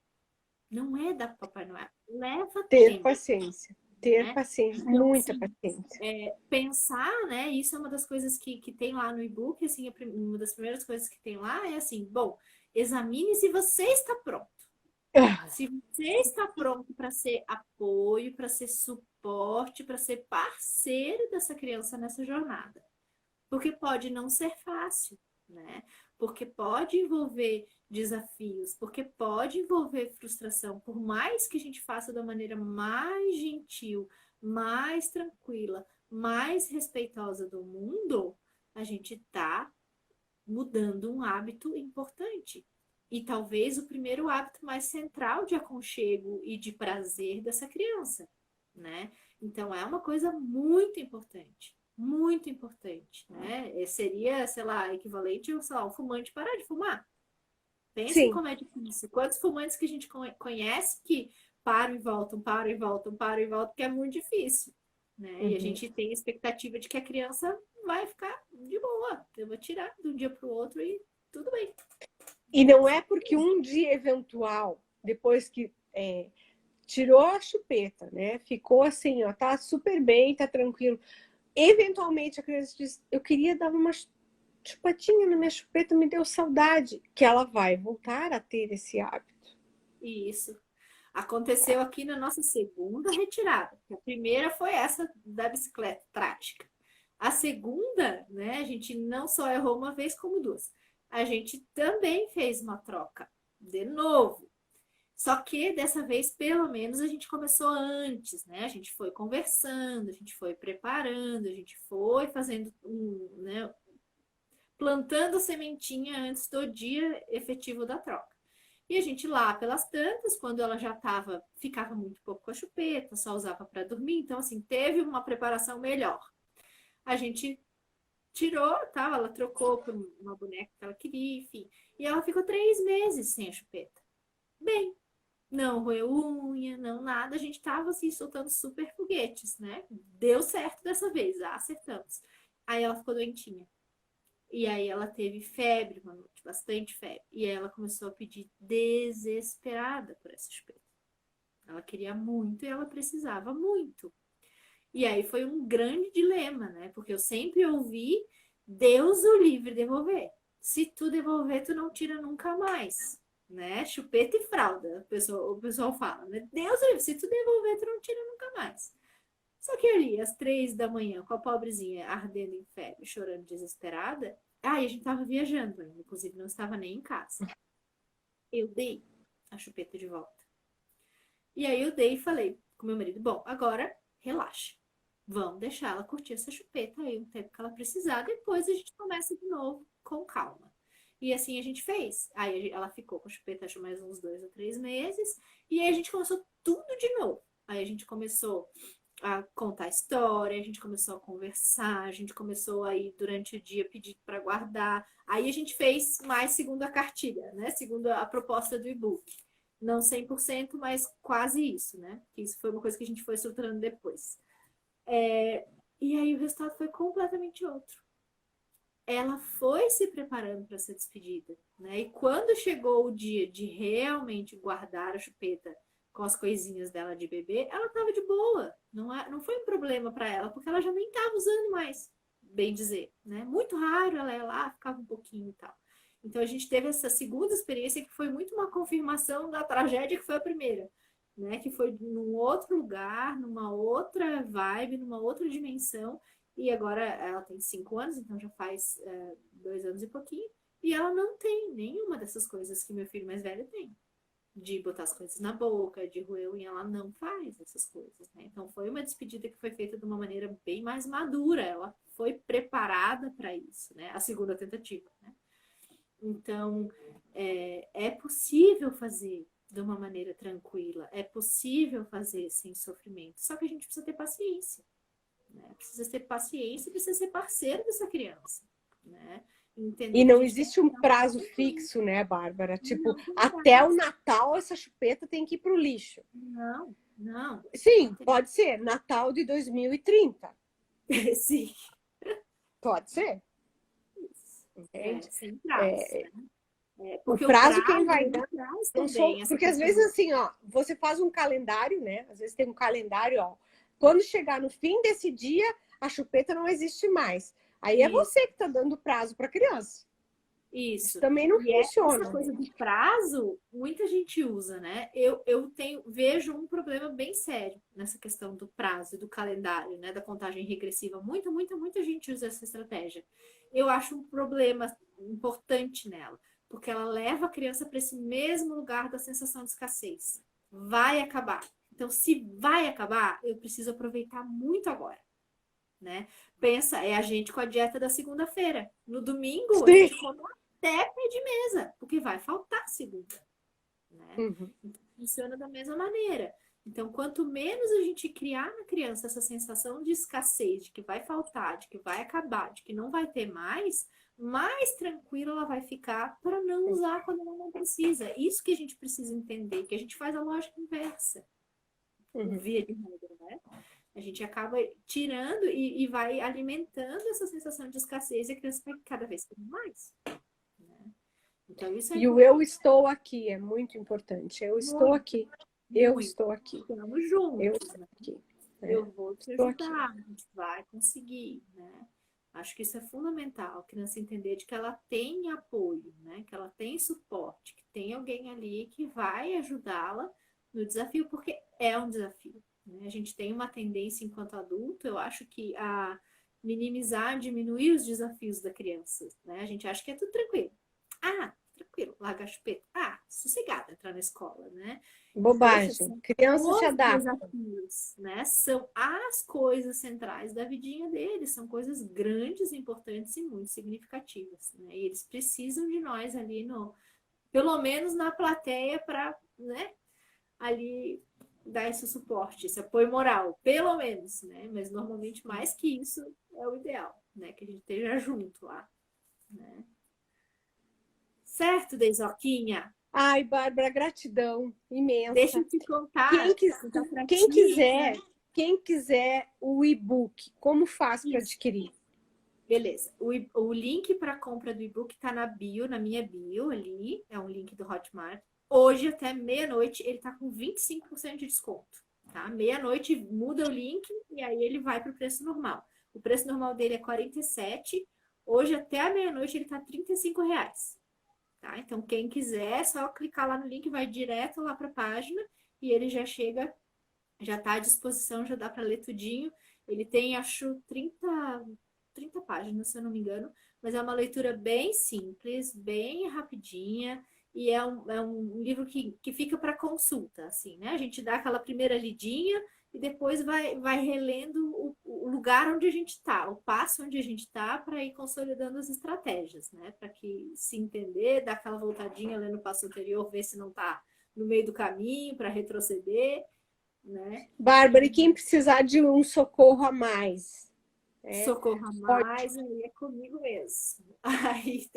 Não é da Papai Noel. Leva Ter tempo, paciência. Ter né? paciência, Então, muita assim, paciência. pensar, né? Isso é uma das coisas que tem lá no e-book, assim, uma das primeiras coisas que tem lá é assim, bom, examine se você está pronto. Ah, Se você está pronto para ser apoio, para ser suporte, para ser parceiro dessa criança nessa jornada. Porque pode não ser fácil, né? Porque pode envolver desafios, porque pode envolver frustração. Por mais que a gente faça da maneira mais gentil, mais tranquila, mais respeitosa do mundo, a gente está mudando um hábito importante. E talvez o primeiro hábito mais central de aconchego e de prazer dessa criança, né? Então é uma coisa muito importante, né? Seria, sei lá, equivalente a, sei lá, um fumante parar de fumar. Pensem sim. como é difícil. Quantos fumantes que a gente conhece que param e voltam, param e voltam, param e voltam, que é muito difícil, né? E a Uhum. gente tem a expectativa de que a criança vai ficar de boa. Eu vou tirar de um dia para o outro e tudo bem. E não é porque um dia eventual, depois que tirou a chupeta, né? Ficou assim, ó, tá super bem, tá tranquilo. Eventualmente a criança diz, eu queria dar uma chupatinha na minha chupeta, me deu saudade, que ela vai voltar a ter esse hábito. E isso aconteceu aqui na nossa segunda retirada. A primeira foi essa da bicicleta trágica. A segunda, né, a gente não só errou uma vez, como duas. A gente também fez uma troca, de novo. Só que dessa vez, pelo menos, a gente começou antes, né? A gente foi conversando, a gente foi preparando, a gente foi fazendo né, plantando sementinha antes do dia efetivo da troca. E a gente lá pelas tantas, quando ela já estava, ficava muito pouco com a chupeta, só usava para dormir, então assim, teve uma preparação melhor. A gente tirou, tá? Ela trocou por uma boneca que ela queria, enfim. E ela ficou 3 meses sem a chupeta. Bem, não roeu unha, não nada. A gente tava assim, soltando super foguetes, né? Deu certo dessa vez, acertamos. Aí ela ficou doentinha. E aí ela teve febre uma noite, bastante febre. E aí ela começou a pedir desesperada por essa chupeta. Ela queria muito e ela precisava muito. E aí foi um grande dilema, né? Porque eu sempre ouvi Deus o livre devolver. Se tu devolver, tu não tira nunca mais, né? Chupeta e fralda, o pessoal fala, né? Deus o livre, se tu devolver, tu não tira nunca mais. Só que ali, às 3 da manhã, com a pobrezinha ardendo em febre, chorando desesperada, a gente tava viajando ainda, inclusive não estava nem em casa. Eu dei a chupeta de volta. E aí eu dei e falei com meu marido, bom, agora relaxa. Vamos deixar ela curtir essa chupeta aí um tempo que ela precisar, depois a gente começa de novo com calma. E assim a gente fez. Aí ela ficou com a chupeta acho mais uns 2 ou 3 meses, e aí a gente começou tudo de novo. Aí a gente começou a contar a história, a gente começou a conversar, a gente começou aí durante o dia pedir para guardar. Aí a gente fez mais segundo a cartilha, né? Segundo a proposta do e-book. Não 100%, mas quase isso, né? Que isso foi uma coisa que a gente foi estruturando depois. E aí o resultado foi completamente outro. Ela foi se preparando para ser despedida, né? E quando chegou o dia de realmente guardar a chupeta com as coisinhas dela de bebê, ela estava de boa. Não foi um problema para ela, porque ela já nem estava usando mais, bem dizer, né? Muito raro ela ia lá, ficava um pouquinho e tal. Então a gente teve essa segunda experiência que foi muito uma confirmação da tragédia que foi a primeira, né? Que foi num outro lugar, numa outra vibe, numa outra dimensão. E agora ela tem 5 anos, então já faz 2 anos e pouquinho. E ela não tem nenhuma dessas coisas que meu filho mais velho tem. De botar as coisas na boca, de roer unha, ela não faz essas coisas, né? Então foi uma despedida que foi feita de uma maneira bem mais madura. Ela foi preparada para isso, né? A segunda tentativa, né? Então, é possível fazer de uma maneira tranquila, é possível fazer sem sofrimento, só que a gente precisa ter paciência, né? Precisa ter paciência, precisa ser parceiro dessa criança, né? Entender E que a não gente tem existe que um dar prazo um tempo. fixo, né, Bárbara? Tipo, Não tem até o prazo. Natal essa chupeta tem que ir pro lixo. Não, não, não Sim, tem. pode ser. Natal de 2030. Sim, Pode ser, entende? sem prazo, É, né? o Porque o prazo quem prazo, vai ele dar traz não sou, também essa porque às questão. vezes assim, ó, você faz um calendário, né? Às vezes tem um calendário, ó. Quando chegar no fim desse dia, a chupeta não existe mais. Aí é Isso, você que está dando prazo para a criança. Isso isso. também não E essa funciona, coisa né? do prazo, muita gente usa, né? Vejo um problema bem sério nessa questão do prazo, do calendário, né? Da contagem regressiva. Muita gente usa essa estratégia. Eu acho um problema importante nela, porque ela leva a criança para esse mesmo lugar da sensação de escassez. Vai acabar. Então, se vai acabar, eu preciso aproveitar muito agora, né? Pensa, é a gente com a dieta da segunda-feira. No domingo, a Sim. gente come até pé de mesa, porque vai faltar segunda, né? Uhum. Então, funciona da mesma maneira. Então, quanto menos a gente criar na criança essa sensação de escassez, de que vai faltar, de que vai acabar, de que não vai ter mais tranquila ela vai ficar para não usar quando ela não precisa. Isso que a gente precisa entender, que a gente faz a lógica inversa, o Uhum. via de regra, né? A gente acaba tirando e vai alimentando essa sensação de escassez e a criança vai cada vez tendo mais, né? Então, isso é E o eu importante. estou aqui é muito importante. Eu estou Muito, aqui. Eu muito. estou aqui. Estamos Eu juntos, estou né? aqui. Né? Eu vou te Estou aqui. ajudar, a gente vai conseguir, né? Acho que isso é fundamental, a criança entender de que ela tem apoio, né? Que ela tem suporte, que tem alguém ali que vai ajudá-la no desafio, porque é um desafio, né? A gente tem uma tendência enquanto adulto, eu acho que a minimizar, diminuir os desafios da criança, né? A gente acha que é tudo tranquilo. Ah, tranquilo, larga a chupeta. Ah, sossegado entrar na escola, né? E, poxa, Bobagem. são Criança se os adapta. desafios, né? São as coisas centrais da vidinha deles, são coisas grandes, importantes e muito significativas, né? E eles precisam de nós ali no, pelo menos na plateia para, né, ali dar esse suporte, esse apoio moral, pelo menos, né? Mas normalmente mais que isso é o ideal, né? Que a gente esteja junto lá, né? Certo, Deisoquinha? Ai, Bárbara, gratidão Deixa imensa. eu te Quem, contar, quis, contar para quem ti. quiser, quem quiser o e-book, como faz para Isso. adquirir? Beleza. O link para compra do e-book está na bio, na minha bio ali. É um link do Hotmart. Hoje, até meia-noite, ele está com 25% de desconto. Tá? Meia-noite muda o link e aí ele vai para o preço normal. O preço normal dele é 47. Hoje, até a meia-noite, ele está R$ 35. Tá? Então, quem quiser, é só clicar lá no link, vai direto lá para a página e ele já chega, já está à disposição, já dá para ler tudinho. Ele tem, acho, 30 páginas, se eu não me engano, mas é uma leitura bem simples, bem rapidinha, e é um livro que fica para consulta, assim, né? A gente dá aquela primeira lidinha e depois vai relendo o lugar onde a gente está, o passo onde a gente está, para ir consolidando as estratégias, né? Para que se entender, dar aquela voltadinha lendo o passo anterior, ver se não está no meio do caminho, para retroceder, né? Bárbara, e E quem precisar de um socorro a mais? É, socorra pode. mais, aí é comigo mesmo. Aí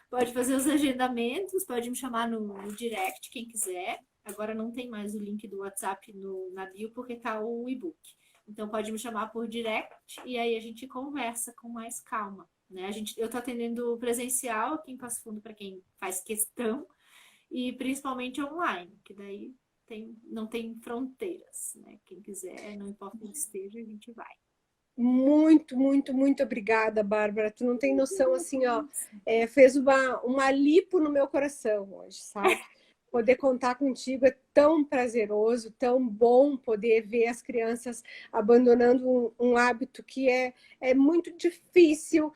pode fazer os agendamentos, pode me chamar no direct, quem quiser. Agora não tem mais o link do WhatsApp na bio, porque tá o e-book. Então pode me chamar por direct e aí a gente conversa com mais calma. Né? Eu tô atendendo presencial aqui em Passo Fundo para quem faz questão, e principalmente online, que daí não tem fronteiras. Né? Quem quiser, não importa onde esteja, a gente vai. Muito, muito, muito obrigada, Bárbara. Tu não tem noção, assim, ó, fez uma lipo no meu coração hoje, sabe? Poder contar contigo é tão prazeroso, tão bom poder ver as crianças abandonando um hábito que é muito difícil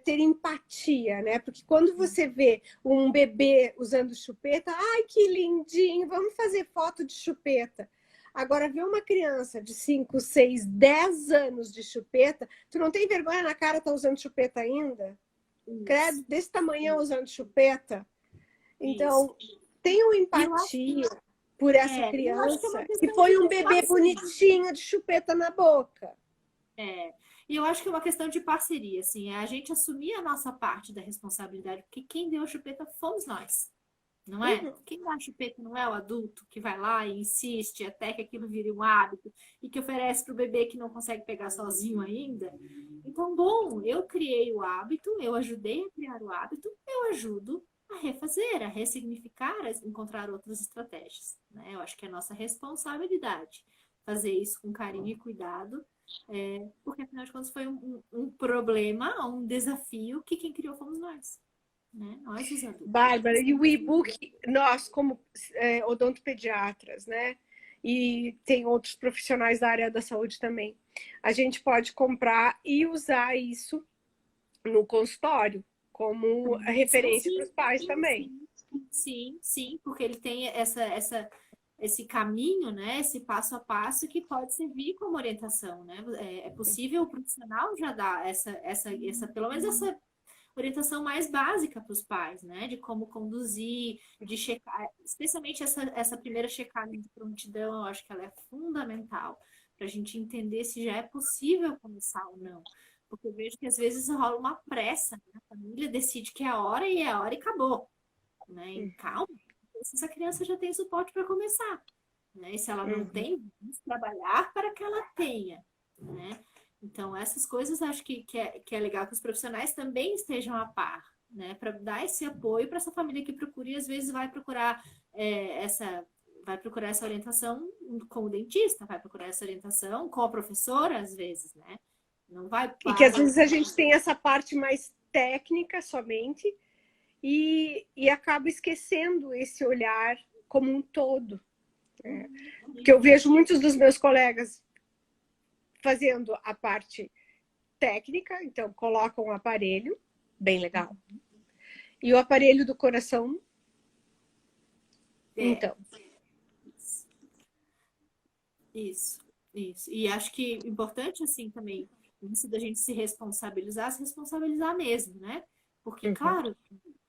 ter empatia, né? Porque quando você vê um bebê usando chupeta, ai, que lindinho, vamos fazer foto de chupeta. Agora, ver uma criança de 5, 6, 10 anos de chupeta, tu não tem vergonha na cara, tá usando chupeta ainda? credo, Isso, desse tamanho usando chupeta. isso. Então, tenham E eu acho, empatia por essa eu acho que é uma criança que questão foi um de bebê parceria. bonitinho de chupeta na boca. É, e eu acho que é uma questão de parceria, assim, é a gente assumir a nossa parte da responsabilidade, porque quem deu a chupeta fomos nós, não é? Uhum. Quem dá a chupeta não é o adulto que vai lá e insiste até que aquilo vire um hábito e que oferece para o bebê que não consegue pegar sozinho ainda. Então, bom, eu criei o hábito, eu ajudei a criar o hábito, eu ajudo a refazer, a ressignificar, a encontrar outras estratégias, né? Eu acho que é nossa responsabilidade fazer isso com carinho e cuidado, porque afinal de contas foi um problema, um desafio que quem criou fomos nós, né? Nós os adultos. Bárbara, e o e-book, nós como odontopediatras, né? E tem outros profissionais da área da saúde também. A gente pode comprar e usar isso no consultório como a referência para Sim, os pais sim, também. sim, sim, sim, porque ele tem esse caminho, né? Esse passo a passo que pode servir como orientação, né? É possível o profissional já dar pelo menos essa orientação mais básica para os pais, né? De como conduzir, de checar, especialmente essa primeira checagem de prontidão, eu acho que ela é fundamental para a gente entender se já é possível começar ou não. Porque eu vejo que às vezes rola uma pressa, né? A família decide que é a hora e é a hora e acabou, né? E calma, se essa criança já tem suporte para começar, né? E se ela não Uhum. tem, vamos trabalhar para que ela tenha, né? Então, essas coisas acho que é legal que os profissionais também estejam a par, né? Para dar esse apoio para essa família que procura e às vezes vai procurar essa orientação com o dentista, vai procurar essa orientação com a professora, às vezes, né? Não vai E que às para. vezes a gente tem essa parte mais técnica somente e acaba esquecendo esse olhar como um todo. Porque eu vejo muitos dos meus colegas fazendo a parte técnica, então colocam um aparelho, bem legal. E o aparelho do coração, É, então. isso, isso. E acho que importante, assim, também, isso da gente se responsabilizar mesmo, né? Porque, Uhum. claro,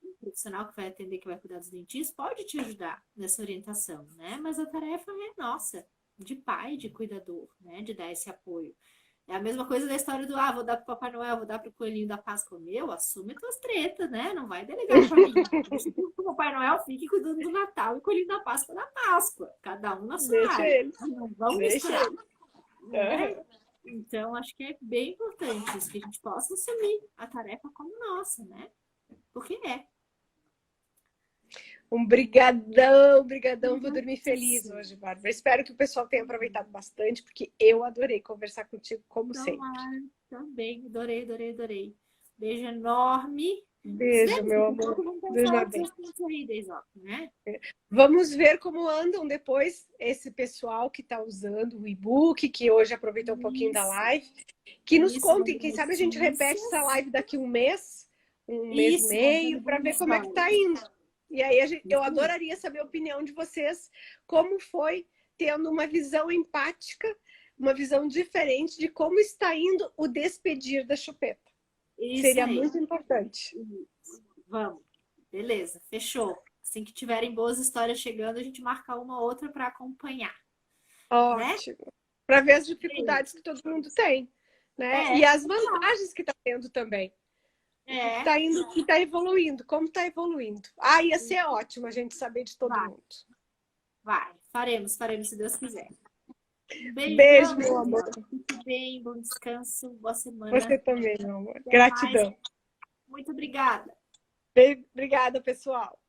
o profissional que vai atender, que vai cuidar dos dentistas, pode te ajudar nessa orientação, né? Mas a tarefa é nossa, de pai, de cuidador, né? De dar esse apoio. É a mesma coisa da história do, vou dar pro Papai Noel, vou dar pro Coelhinho da Páscoa. Meu, assume tuas tretas, né? Não vai delegar pra mim. Deixa que o Papai Noel fique cuidando do Natal e o Coelhinho da Páscoa da Páscoa. Cada um na sua Deixa área. ele, Não vamos deixa misturar, ele. né? Então, acho que é bem importante isso, que a gente possa assumir a tarefa como nossa, né? Porque é. Um brigadão, brigadão. Vou dormir feliz Muitíssimo. hoje, Bárbara. Espero que o pessoal tenha aproveitado bastante, porque eu adorei conversar contigo, como sempre. Tomara, também. Adorei, adorei, adorei. Beijo enorme. Nos Beijo, vemos meu daqui a amor. pouco. Vamos Deus pensar na outros bem. assuntos aí, Deisop, né? Vamos ver como andam depois esse pessoal que está usando o e-book, que hoje aproveitou um pouquinho da Isso, live. Que nos isso, contem, dando quem sabe a gente repete essa notícias. live daqui um mês e Isso, contando meio, para boas ver como é que está histórias. indo. E aí eu Isso aí. adoraria saber a opinião de vocês, como foi tendo uma visão empática, uma visão diferente de como está indo o despedir da chupeta. Isso Seria aí. muito importante. Isso. Vamos. Beleza, fechou. Assim que tiverem boas histórias chegando, a gente marca uma ou outra para acompanhar, né? Ótimo. Para ver as dificuldades Beleza. que todo mundo tem, né? E É, as vantagens que está tendo também. O que é. está indo, o que está evoluindo, como está evoluindo. Ia ser ótimo a gente saber de todo Vai, mundo. vai. Faremos, se Deus quiser. Um Beijo, beijão, meu amor. fique bem, bom descanso, boa semana. Você também, meu amor. Até mais. Gratidão. Muito obrigada. Obrigada, pessoal.